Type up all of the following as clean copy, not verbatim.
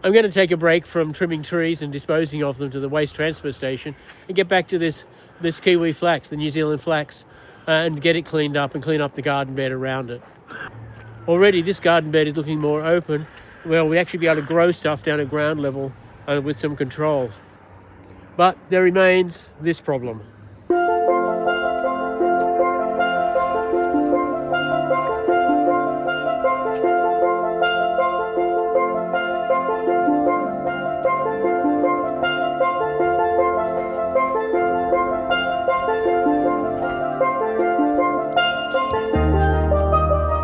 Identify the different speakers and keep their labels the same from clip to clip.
Speaker 1: I'm going to take a break from trimming trees and disposing of them to the waste transfer station and get back to this kiwi flax, the New Zealand flax, and get it cleaned up and clean up the garden bed around it. Already this garden bed is looking more open. Well, we actually be able to grow stuff down at ground level with some control. But there remains this problem.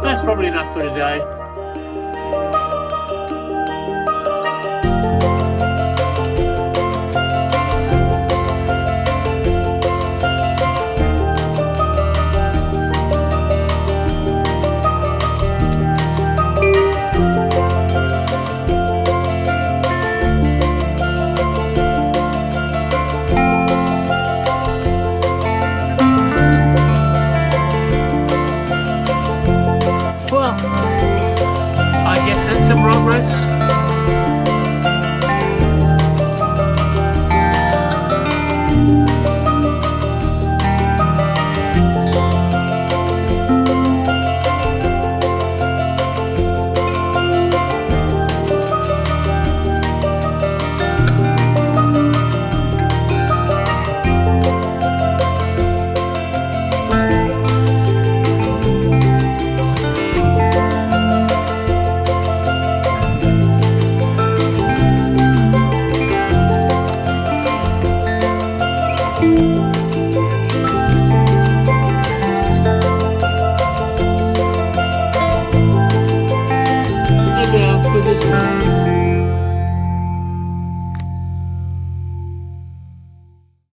Speaker 1: That's probably enough for today. I guess that's some progress. And now for this one.